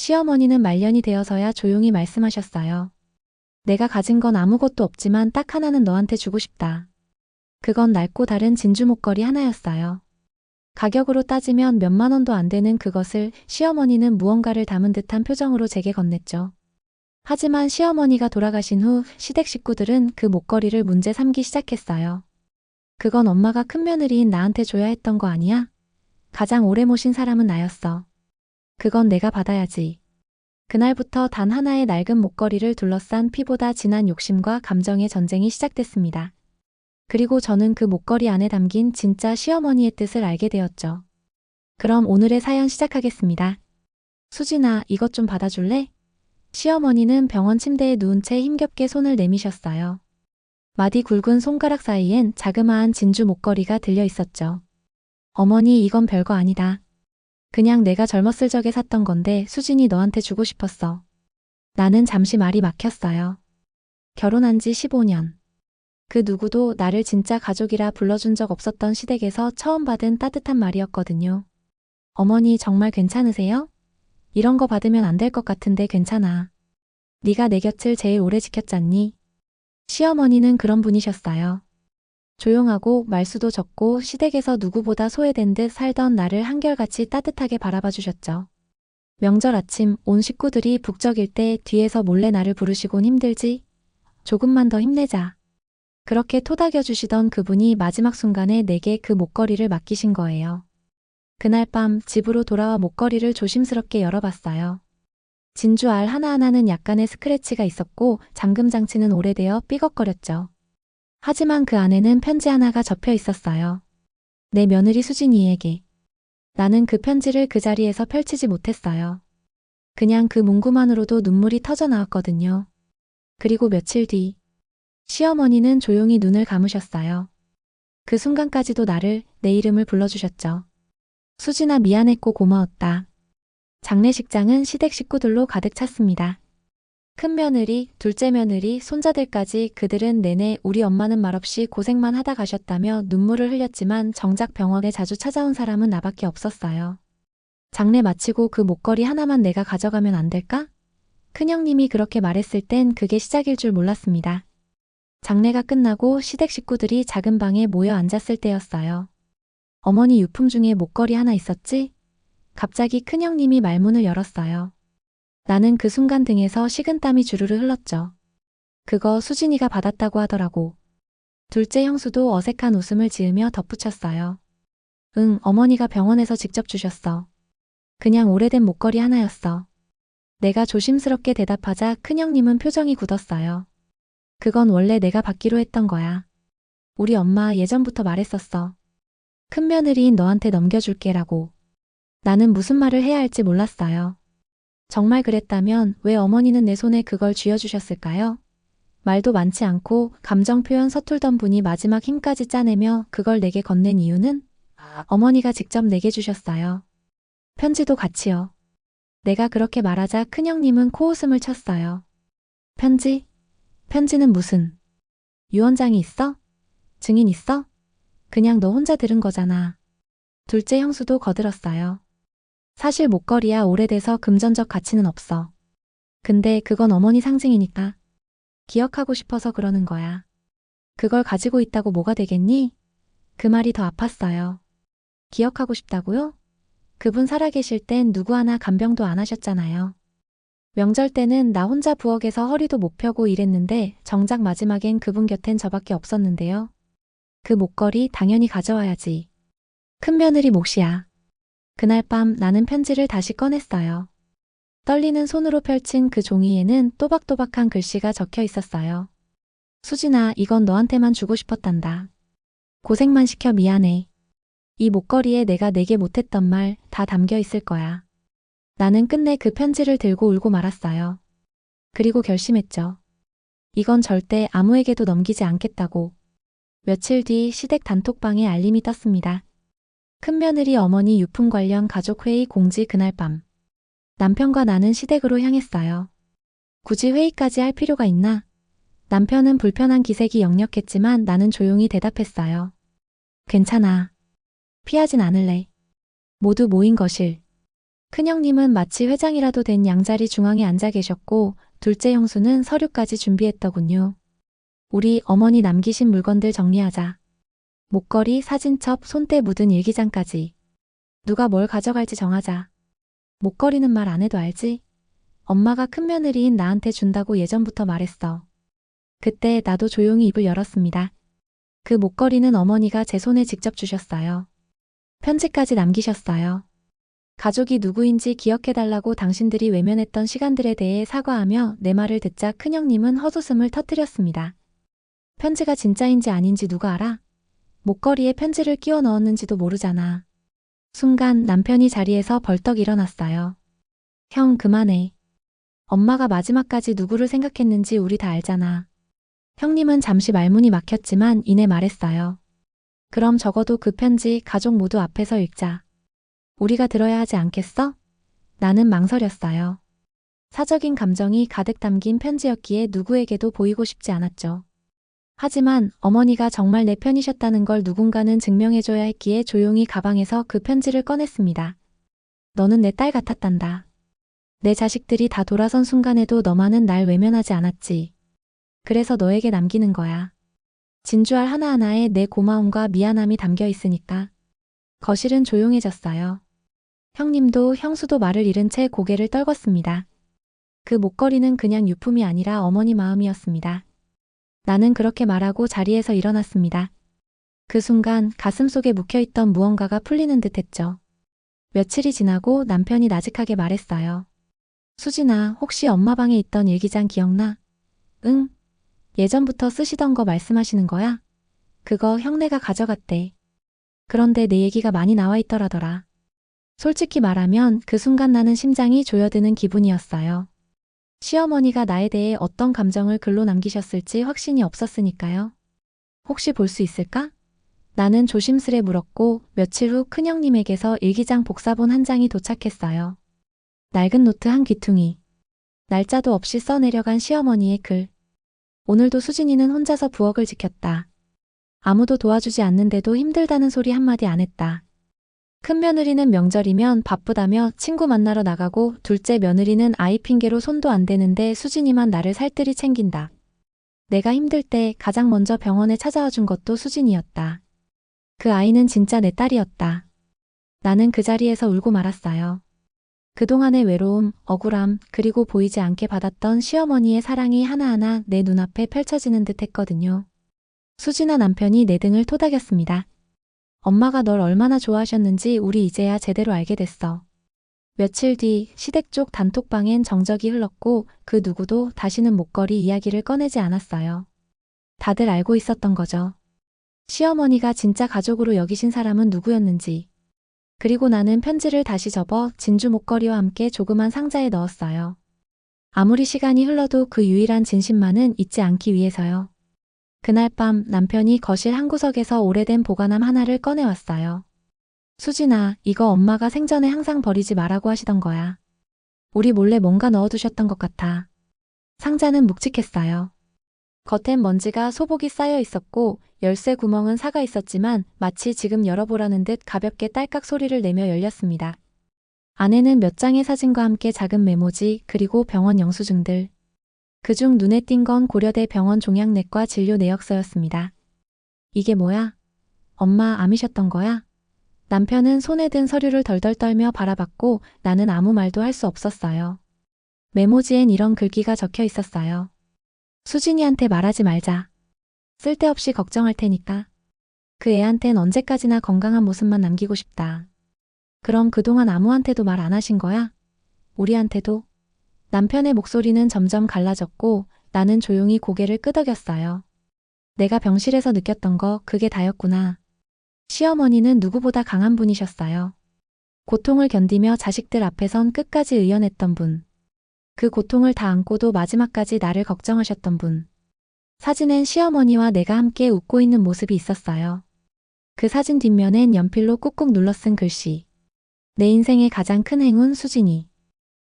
시어머니는 말년이 되어서야 조용히 말씀하셨어요. 내가 가진 건 아무것도 없지만 딱 하나는 너한테 주고 싶다. 그건 낡고 다른 진주 목걸이 하나였어요. 가격으로 따지면 몇만 원도 안 되는 그것을 시어머니는 무언가를 담은 듯한 표정으로 제게 건넸죠. 하지만 시어머니가 돌아가신 후 시댁 식구들은 그 목걸이를 문제 삼기 시작했어요. 그건 엄마가 큰며느리인 나한테 줘야 했던 거 아니야? 가장 오래 모신 사람은 나였어. 그건 내가 받아야지. 그날부터 단 하나의 낡은 목걸이를 둘러싼 피보다 진한 욕심과 감정의 전쟁이 시작됐습니다. 그리고 저는 그 목걸이 안에 담긴 진짜 시어머니의 뜻을 알게 되었죠. 그럼 오늘의 사연 시작하겠습니다. 수진아, 이것 좀 받아줄래? 시어머니는 병원 침대에 누운 채 힘겹게 손을 내미셨어요. 마디 굵은 손가락 사이엔 자그마한 진주 목걸이가 들려 있었죠. 어머니, 이건 별거 아니다. 그냥 내가 젊었을 적에 샀던 건데 수진이 너한테 주고 싶었어. 나는 잠시 말이 막혔어요. 결혼한 지 15년. 그 누구도 나를 진짜 가족이라 불러준 적 없었던 시댁에서 처음 받은 따뜻한 말이었거든요. 어머니, 정말 괜찮으세요? 이런 거 받으면 안 될 것 같은데 괜찮아. 네가 내 곁을 제일 오래 지켰잖니? 시어머니는 그런 분이셨어요. 조용하고 말수도 적고 시댁에서 누구보다 소외된 듯 살던 나를 한결같이 따뜻하게 바라봐 주셨죠. 명절 아침 온 식구들이 북적일 때 뒤에서 몰래 나를 부르시곤 힘들지? 조금만 더 힘내자. 그렇게 토닥여 주시던 그분이 마지막 순간에 내게 그 목걸이를 맡기신 거예요. 그날 밤 집으로 돌아와 목걸이를 조심스럽게 열어봤어요. 진주 알 하나하나는 약간의 스크래치가 있었고 잠금 장치는 오래되어 삐걱거렸죠. 하지만 그 안에는 편지 하나가 접혀 있었어요. 내 며느리 수진이에게. 나는 그 편지를 그 자리에서 펼치지 못했어요. 그냥 그 문구만으로도 눈물이 터져 나왔거든요. 그리고 며칠 뒤 시어머니는 조용히 눈을 감으셨어요. 그 순간까지도 나를, 내 이름을 불러주셨죠. 수진아, 미안했고 고마웠다. 장례식장은 시댁 식구들로 가득 찼습니다. 큰며느리, 둘째 며느리, 손자들까지 그들은 내내 우리 엄마는 말없이 고생만 하다 가셨다며 눈물을 흘렸지만 정작 병원에 자주 찾아온 사람은 나밖에 없었어요. 장례 마치고 그 목걸이 하나만 내가 가져가면 안 될까? 큰형님이 그렇게 말했을 땐 그게 시작일 줄 몰랐습니다. 장례가 끝나고 시댁 식구들이 작은 방에 모여 앉았을 때였어요. 어머니 유품 중에 목걸이 하나 있었지? 갑자기 큰형님이 말문을 열었어요. 나는 그 순간 등에서 식은땀이 주르르 흘렀죠. 그거 수진이가 받았다고 하더라고. 둘째 형수도 어색한 웃음을 지으며 덧붙였어요. 응, 어머니가 병원에서 직접 주셨어. 그냥 오래된 목걸이 하나였어. 내가 조심스럽게 대답하자 큰형님은 표정이 굳었어요. 그건 원래 내가 받기로 했던 거야. 우리 엄마 예전부터 말했었어. 큰며느리인 너한테 넘겨줄게라고. 나는 무슨 말을 해야 할지 몰랐어요. 정말 그랬다면 왜 어머니는 내 손에 그걸 쥐어주셨을까요? 말도 많지 않고 감정 표현 서툴던 분이 마지막 힘까지 짜내며 그걸 내게 건넨 이유는 어머니가 직접 내게 주셨어요. 편지도 같이요. 내가 그렇게 말하자 큰형님은 코웃음을 쳤어요. 편지? 편지는 무슨? 유언장이 있어? 증인 있어? 그냥 너 혼자 들은 거잖아. 둘째 형수도 거들었어요. 사실 목걸이야 오래돼서 금전적 가치는 없어. 근데 그건 어머니 상징이니까. 기억하고 싶어서 그러는 거야. 그걸 가지고 있다고 뭐가 되겠니? 그 말이 더 아팠어요. 기억하고 싶다고요? 그분 살아계실 땐 누구 하나 간병도 안 하셨잖아요. 명절 때는 나 혼자 부엌에서 허리도 못 펴고 일했는데 정작 마지막엔 그분 곁엔 저밖에 없었는데요. 그 목걸이 당연히 가져와야지. 큰며느리 몫이야. 그날 밤 나는 편지를 다시 꺼냈어요. 떨리는 손으로 펼친 그 종이에는 또박또박한 글씨가 적혀 있었어요. 수진아, 이건 너한테만 주고 싶었단다. 고생만 시켜 미안해. 이 목걸이에 내가 내게 못했던 말 다 담겨 있을 거야. 나는 끝내 그 편지를 들고 울고 말았어요. 그리고 결심했죠. 이건 절대 아무에게도 넘기지 않겠다고. 며칠 뒤 시댁 단톡방에 알림이 떴습니다. 큰며느리 어머니 유품 관련 가족회의 공지. 그날 밤 남편과 나는 시댁으로 향했어요. 굳이 회의까지 할 필요가 있나? 남편은 불편한 기색이 역력했지만 나는 조용히 대답했어요. 괜찮아. 피하진 않을래. 모두 모인 거실. 큰형님은 마치 회장이라도 된 양자리 중앙에 앉아 계셨고 둘째 형수는 서류까지 준비했더군요. 우리 어머니 남기신 물건들 정리하자. 목걸이, 사진첩, 손때 묻은 일기장까지. 누가 뭘 가져갈지 정하자. 목걸이는 말 안 해도 알지? 엄마가 큰며느리인 나한테 준다고 예전부터 말했어. 그때 나도 조용히 입을 열었습니다. 그 목걸이는 어머니가 제 손에 직접 주셨어요. 편지까지 남기셨어요. 가족이 누구인지 기억해달라고 당신들이 외면했던 시간들에 대해 사과하며 내 말을 듣자 큰형님은 헛웃음을 터뜨렸습니다. 편지가 진짜인지 아닌지 누가 알아? 목걸이에 편지를 끼워 넣었는지도 모르잖아. 순간 남편이 자리에서 벌떡 일어났어요. 형, 그만해. 엄마가 마지막까지 누구를 생각했는지 우리 다 알잖아. 형님은 잠시 말문이 막혔지만 이내 말했어요. 그럼 적어도 그 편지 가족 모두 앞에서 읽자. 우리가 들어야 하지 않겠어? 나는 망설였어요. 사적인 감정이 가득 담긴 편지였기에 누구에게도 보이고 싶지 않았죠. 하지만 어머니가 정말 내 편이셨다는 걸 누군가는 증명해줘야 했기에 조용히 가방에서 그 편지를 꺼냈습니다. 너는 내 딸 같았단다. 내 자식들이 다 돌아선 순간에도 너만은 날 외면하지 않았지. 그래서 너에게 남기는 거야. 진주알 하나하나에 내 고마움과 미안함이 담겨 있으니까. 거실은 조용해졌어요. 형님도 형수도 말을 잃은 채 고개를 떨궜습니다. 그 목걸이는 그냥 유품이 아니라 어머니 마음이었습니다. 나는 그렇게 말하고 자리에서 일어났습니다. 그 순간 가슴속에 묵혀있던 무언가가 풀리는 듯 했죠. 며칠이 지나고 남편이 나직하게 말했어요. 수진아, 혹시 엄마 방에 있던 일기장 기억나? 응. 예전부터 쓰시던 거 말씀하시는 거야? 그거 형네가 가져갔대. 그런데 내 얘기가 많이 나와 있더라더라. 솔직히 말하면 그 순간 나는 심장이 조여드는 기분이었어요. 시어머니가 나에 대해 어떤 감정을 글로 남기셨을지 확신이 없었으니까요. 혹시 볼 수 있을까? 나는 조심스레 물었고 며칠 후 큰형님에게서 일기장 복사본 한 장이 도착했어요. 낡은 노트 한 귀퉁이. 날짜도 없이 써내려간 시어머니의 글. 오늘도 수진이는 혼자서 부엌을 지켰다. 아무도 도와주지 않는데도 힘들다는 소리 한마디 안 했다. 큰 며느리는 명절이면 바쁘다며 친구 만나러 나가고 둘째 며느리는 아이 핑계로 손도 안 대는데 수진이만 나를 살뜰히 챙긴다. 내가 힘들 때 가장 먼저 병원에 찾아와 준 것도 수진이었다. 그 아이는 진짜 내 딸이었다. 나는 그 자리에서 울고 말았어요. 그동안의 외로움, 억울함, 그리고 보이지 않게 받았던 시어머니의 사랑이 하나하나 내 눈앞에 펼쳐지는 듯 했거든요. 수진아 남편이 내 등을 토닥였습니다. 엄마가 널 얼마나 좋아하셨는지 우리 이제야 제대로 알게 됐어. 며칠 뒤 시댁 쪽 단톡방엔 정적이 흘렀고 그 누구도 다시는 목걸이 이야기를 꺼내지 않았어요. 다들 알고 있었던 거죠. 시어머니가 진짜 가족으로 여기신 사람은 누구였는지. 그리고 나는 편지를 다시 접어 진주 목걸이와 함께 조그만 상자에 넣었어요. 아무리 시간이 흘러도 그 유일한 진심만은 잊지 않기 위해서요. 그날 밤 남편이 거실 한 구석에서 오래된 보관함 하나를 꺼내왔어요. 수진아, 이거 엄마가 생전에 항상 버리지 말라고 하시던 거야. 우리 몰래 뭔가 넣어두셨던 것 같아. 상자는 묵직했어요. 겉엔 먼지가 소복이 쌓여 있었고 열쇠 구멍은 사가 있었지만 마치 지금 열어보라는 듯 가볍게 딸깍 소리를 내며 열렸습니다. 안에는 몇 장의 사진과 함께 작은 메모지 그리고 병원 영수증들. 그중 눈에 띈 건 고려대 병원 종양내과 진료 내역서였습니다. 이게 뭐야? 엄마 암이셨던 거야? 남편은 손에 든 서류를 덜덜 떨며 바라봤고 나는 아무 말도 할 수 없었어요. 메모지엔 이런 글귀가 적혀 있었어요. 수진이한테 말하지 말자. 쓸데없이 걱정할 테니까. 그 애한텐 언제까지나 건강한 모습만 남기고 싶다. 그럼 그동안 아무한테도 말 안 하신 거야? 우리한테도? 남편의 목소리는 점점 갈라졌고 나는 조용히 고개를 끄덕였어요. 내가 병실에서 느꼈던 거 그게 다였구나. 시어머니는 누구보다 강한 분이셨어요. 고통을 견디며 자식들 앞에선 끝까지 의연했던 분. 그 고통을 다 안고도 마지막까지 나를 걱정하셨던 분. 사진엔 시어머니와 내가 함께 웃고 있는 모습이 있었어요. 그 사진 뒷면엔 연필로 꾹꾹 눌러 쓴 글씨. 내 인생의 가장 큰 행운 수진이.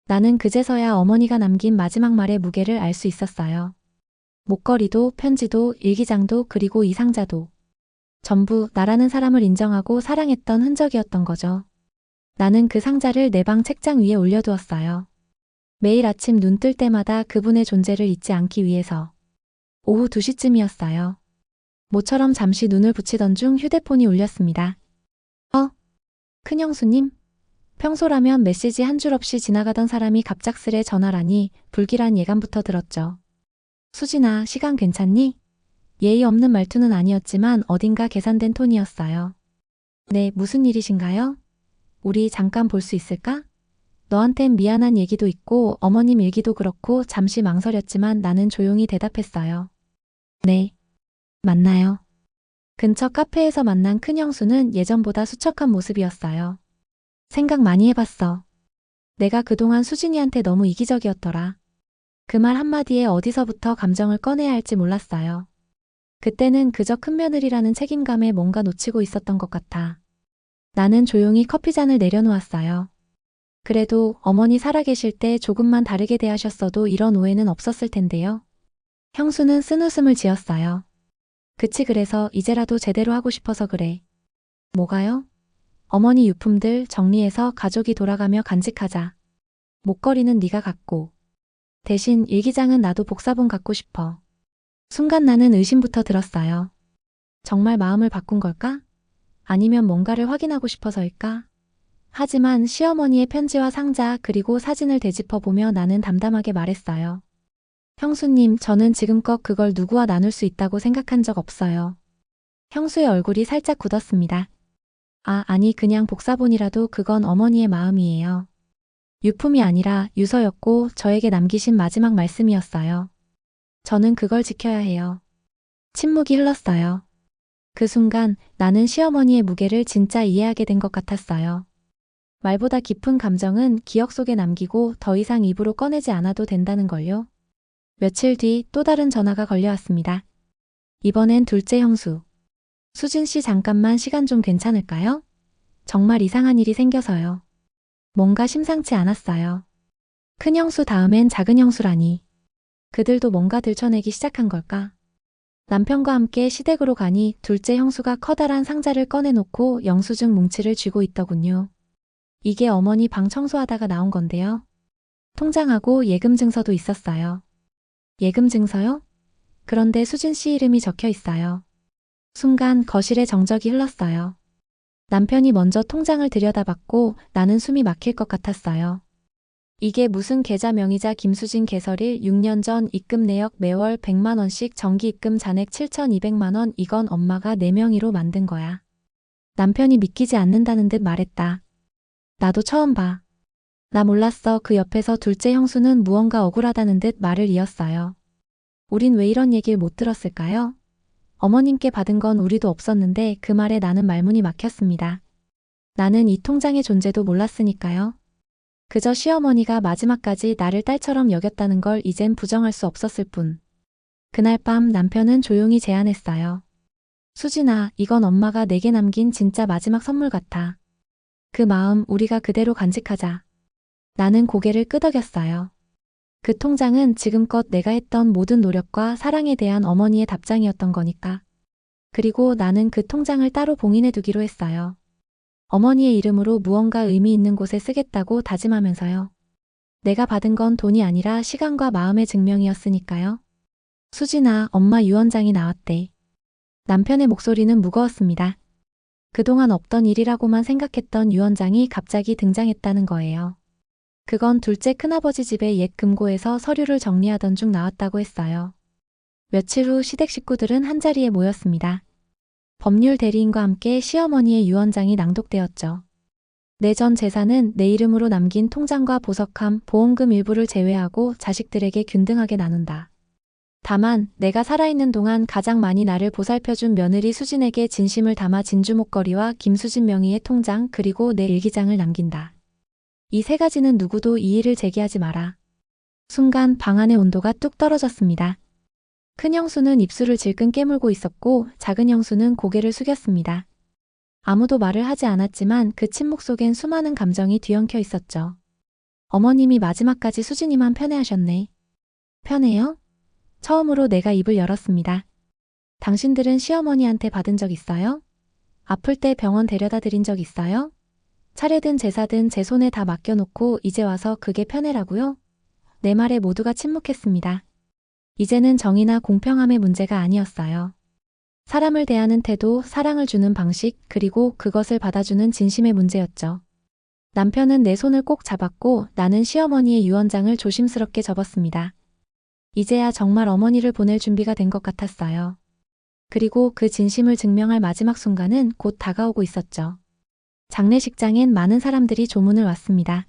나는 그제서야 어머니가 남긴 마지막 말의 무게를 알 수 있었어요. 목걸이도 편지도 일기장도 그리고 이 상자도. 전부 나라는 사람을 인정하고 사랑했던 흔적이었던 거죠. 나는 그 상자를 내 방 책장 위에 올려두었어요. 매일 아침 눈 뜰 때마다 그분의 존재를 잊지 않기 위해서. 오후 2시쯤이었어요. 모처럼 잠시 눈을 붙이던 중 휴대폰이 울렸습니다. 큰형수님? 평소라면 메시지 한 줄 없이 지나가던 사람이 갑작스레 전화라니 불길한 예감부터 들었죠. 수진아, 시간 괜찮니? 예의 없는 말투는 아니었지만 어딘가 계산된 톤이었어요. 네, 무슨 일이신가요? 우리 잠깐 볼 수 있을까? 너한텐 미안한 얘기도 있고 어머님 일기도 그렇고 잠시 망설였지만 나는 조용히 대답했어요. 네. 만나요. 근처 카페에서 만난 큰형수는 예전보다 수척한 모습이었어요. 생각 많이 해봤어. 내가 그동안 수진이한테 너무 이기적이었더라. 그 말 한마디에 어디서부터 감정을 꺼내야 할지 몰랐어요. 그때는 그저 큰며느리라는 책임감에 뭔가 놓치고 있었던 것 같아. 나는 조용히 커피잔을 내려놓았어요. 그래도 어머니 살아계실 때 조금만 다르게 대하셨어도 이런 오해는 없었을 텐데요. 형수는 쓴웃음을 지었어요. 그치, 그래서 이제라도 제대로 하고 싶어서 그래. 뭐가요? 어머니 유품들 정리해서 가족이 돌아가며 간직하자. 목걸이는 네가 갖고. 대신 일기장은 나도 복사본 갖고 싶어. 순간 나는 의심부터 들었어요. 정말 마음을 바꾼 걸까? 아니면 뭔가를 확인하고 싶어서일까? 하지만 시어머니의 편지와 상자 그리고 사진을 되짚어 보며 나는 담담하게 말했어요. 형수님, 저는 지금껏 그걸 누구와 나눌 수 있다고 생각한 적 없어요. 형수의 얼굴이 살짝 굳었습니다. 아니, 그냥 복사본이라도 그건 어머니의 마음이에요. 유품이 아니라 유서였고 저에게 남기신 마지막 말씀이었어요. 저는 그걸 지켜야 해요. 침묵이 흘렀어요. 그 순간 나는 시어머니의 무게를 진짜 이해하게 된 것 같았어요. 말보다 깊은 감정은 기억 속에 남기고 더 이상 입으로 꺼내지 않아도 된다는 걸요. 며칠 뒤 또 다른 전화가 걸려왔습니다. 이번엔 둘째 형수. 수진 씨, 잠깐만 시간 좀 괜찮을까요? 정말 이상한 일이 생겨서요. 뭔가 심상치 않았어요. 큰 형수 다음엔 작은 형수라니. 그들도 뭔가 들춰내기 시작한 걸까? 남편과 함께 시댁으로 가니 둘째 형수가 커다란 상자를 꺼내놓고 영수증 뭉치를 쥐고 있더군요. 이게 어머니 방 청소하다가 나온 건데요. 통장하고 예금 증서도 있었어요. 예금 증서요? 그런데 수진 씨 이름이 적혀 있어요. 순간 거실에 정적이 흘렀어요. 남편이 먼저 통장을 들여다봤고 나는 숨이 막힐 것 같았어요. 이게 무슨 계좌 명의자 김수진 개설일 6년 전 입금 내역 매월 100만 원씩 정기 입금 잔액 7,200만 원, 이건 엄마가 내 명의로 만든 거야. 남편이 믿기지 않는다는 듯 말했다. 나도 처음 봐. 나 몰랐어. 그 옆에서 둘째 형수는 무언가 억울하다는 듯 말을 이었어요. 우린 왜 이런 얘기를 못 들었을까요? 어머님께 받은 건 우리도 없었는데 그 말에 나는 말문이 막혔습니다. 나는 이 통장의 존재도 몰랐으니까요. 그저 시어머니가 마지막까지 나를 딸처럼 여겼다는 걸 이젠 부정할 수 없었을 뿐. 그날 밤 남편은 조용히 제안했어요. 수진아, 이건 엄마가 내게 남긴 진짜 마지막 선물 같아. 그 마음 우리가 그대로 간직하자. 나는 고개를 끄덕였어요. 그 통장은 지금껏 내가 했던 모든 노력과 사랑에 대한 어머니의 답장이었던 거니까. 그리고 나는 그 통장을 따로 봉인해 두기로 했어요. 어머니의 이름으로 무언가 의미 있는 곳에 쓰겠다고 다짐하면서요. 내가 받은 건 돈이 아니라 시간과 마음의 증명이었으니까요. 수진아, 엄마 유언장이 나왔대. 남편의 목소리는 무거웠습니다. 그동안 없던 일이라고만 생각했던 유언장이 갑자기 등장했다는 거예요. 그건 둘째 큰아버지 집의 옛 금고에서 서류를 정리하던 중 나왔다고 했어요. 며칠 후 시댁 식구들은 한자리에 모였습니다. 법률 대리인과 함께 시어머니의 유언장이 낭독되었죠. 내 전 재산은 내 이름으로 남긴 통장과 보석함, 보험금 일부를 제외하고 자식들에게 균등하게 나눈다. 다만 내가 살아있는 동안 가장 많이 나를 보살펴준 며느리 수진에게 진심을 담아 진주 목걸이와 김수진 명의의 통장 그리고 내 일기장을 남긴다. 이 세 가지는 누구도 이의를 제기하지 마라. 순간 방 안의 온도가 뚝 떨어졌습니다. 큰 형수는 입술을 질끈 깨물고 있었고 작은 형수는 고개를 숙였습니다. 아무도 말을 하지 않았지만 그 침묵 속엔 수많은 감정이 뒤엉켜 있었죠. 어머님이 마지막까지 수진이만 편애하셨네. 편애요? 처음으로 내가 입을 열었습니다. 당신들은 시어머니한테 받은 적 있어요? 아플 때 병원 데려다 드린 적 있어요? 차례든 제사든 제 손에 다 맡겨놓고 이제 와서 그게 편해라고요? 내 말에 모두가 침묵했습니다. 이제는 정의나 공평함의 문제가 아니었어요. 사람을 대하는 태도, 사랑을 주는 방식, 그리고 그것을 받아주는 진심의 문제였죠. 남편은 내 손을 꼭 잡았고 나는 시어머니의 유언장을 조심스럽게 접었습니다. 이제야 정말 어머니를 보낼 준비가 된 것 같았어요. 그리고 그 진심을 증명할 마지막 순간은 곧 다가오고 있었죠. 장례식장엔 많은 사람들이 조문을 왔습니다.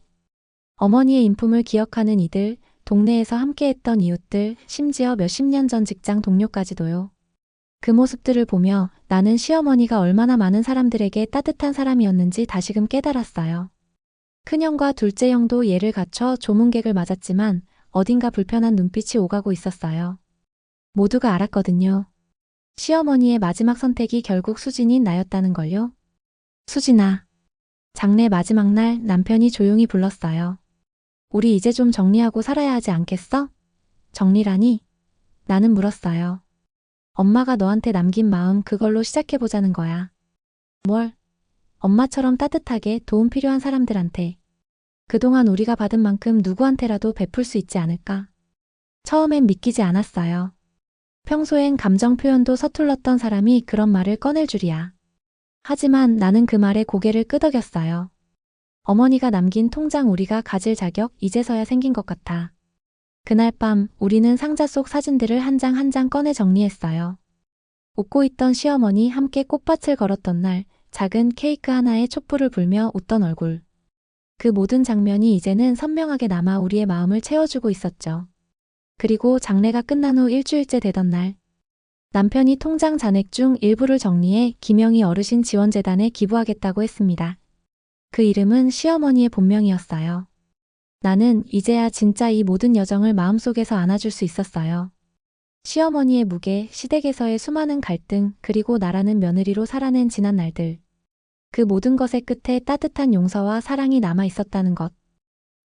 어머니의 인품을 기억하는 이들, 동네에서 함께했던 이웃들, 심지어 몇십 년 전 직장 동료까지도요. 그 모습들을 보며 나는 시어머니가 얼마나 많은 사람들에게 따뜻한 사람이었는지 다시금 깨달았어요. 큰형과 둘째 형도 예를 갖춰 조문객을 맞았지만 어딘가 불편한 눈빛이 오가고 있었어요. 모두가 알았거든요. 시어머니의 마지막 선택이 결국 수진인 나였다는 걸요. 수진아. 장례 마지막 날 남편이 조용히 불렀어요. 우리 이제 좀 정리하고 살아야 하지 않겠어? 정리라니? 나는 물었어요. 엄마가 너한테 남긴 마음 그걸로 시작해보자는 거야. 뭘? 엄마처럼 따뜻하게 도움 필요한 사람들한테. 그동안 우리가 받은 만큼 누구한테라도 베풀 수 있지 않을까? 처음엔 믿기지 않았어요. 평소엔 감정 표현도 서툴렀던 사람이 그런 말을 꺼낼 줄이야. 하지만 나는 그 말에 고개를 끄덕였어요. 어머니가 남긴 통장 우리가 가질 자격 이제서야 생긴 것 같아. 그날 밤 우리는 상자 속 사진들을 한 장 한 장 꺼내 정리했어요. 웃고 있던 시어머니 함께 꽃밭을 걸었던 날, 작은 케이크 하나에 촛불을 불며 웃던 얼굴. 그 모든 장면이 이제는 선명하게 남아 우리의 마음을 채워주고 있었죠. 그리고 장례가 끝난 후 일주일째 되던 날, 남편이 통장 잔액 중 일부를 정리해 김영희 어르신 지원재단에 기부하겠다고 했습니다. 그 이름은 시어머니의 본명이었어요. 나는 이제야 진짜 이 모든 여정을 마음속에서 안아줄 수 있었어요. 시어머니의 무게, 시댁에서의 수많은 갈등, 그리고 나라는 며느리로 살아낸 지난 날들. 그 모든 것의 끝에 따뜻한 용서와 사랑이 남아 있었다는 것.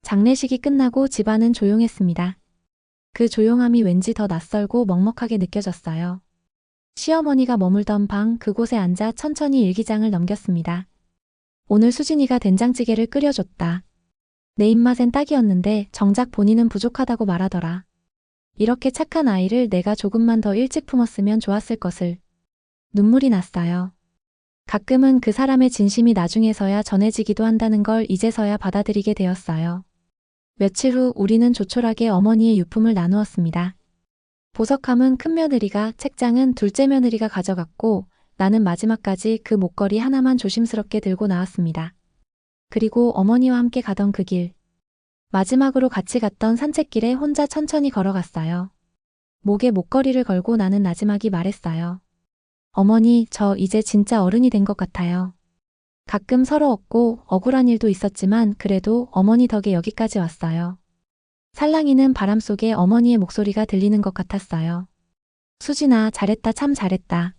장례식이 끝나고 집안은 조용했습니다. 그 조용함이 왠지 더 낯설고 먹먹하게 느껴졌어요. 시어머니가 머물던 방 그곳에 앉아 천천히 일기장을 넘겼습니다. 오늘 수진이가 된장찌개를 끓여줬다. 내 입맛엔 딱이었는데 정작 본인은 부족하다고 말하더라. 이렇게 착한 아이를 내가 조금만 더 일찍 품었으면 좋았을 것을. 눈물이 났어요. 가끔은 그 사람의 진심이 나중에서야 전해지기도 한다는 걸 이제서야 받아들이게 되었어요. 며칠 후 우리는 조촐하게 어머니의 유품을 나누었습니다. 보석함은 큰며느리가, 책장은 둘째 며느리가 가져갔고 나는 마지막까지 그 목걸이 하나만 조심스럽게 들고 나왔습니다. 그리고 어머니와 함께 가던 그 길. 마지막으로 같이 갔던 산책길에 혼자 천천히 걸어갔어요. 목에 목걸이를 걸고 나는 나지막이 말했어요. 어머니, 저 이제 진짜 어른이 된 것 같아요. 가끔 서러웠고 억울한 일도 있었지만 그래도 어머니 덕에 여기까지 왔어요. 살랑이는 바람 속에 어머니의 목소리가 들리는 것 같았어요. 수진아, 잘했다, 참 잘했다.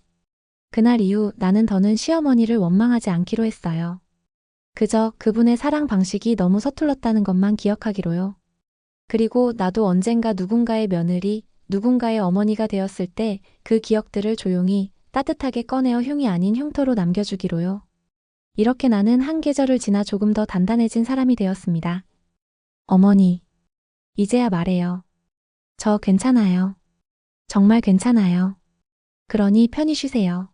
그날 이후 나는 더는 시어머니를 원망하지 않기로 했어요. 그저 그분의 사랑 방식이 너무 서툴렀다는 것만 기억하기로요. 그리고 나도 언젠가 누군가의 며느리, 누군가의 어머니가 되었을 때 그 기억들을 조용히 따뜻하게 꺼내어 흉이 아닌 흉터로 남겨주기로요. 이렇게 나는 한 계절을 지나 조금 더 단단해진 사람이 되었습니다. 어머니, 이제야 말해요. 저 괜찮아요. 정말 괜찮아요. 그러니 편히 쉬세요.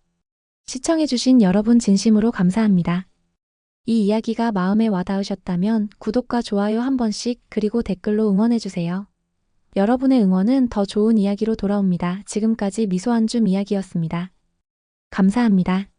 시청해주신 여러분 진심으로 감사합니다. 이 이야기가 마음에 와닿으셨다면 구독과 좋아요 한 번씩 그리고 댓글로 응원해주세요. 여러분의 응원은 더 좋은 이야기로 돌아옵니다. 지금까지 미소 한 줌 이야기였습니다. 감사합니다.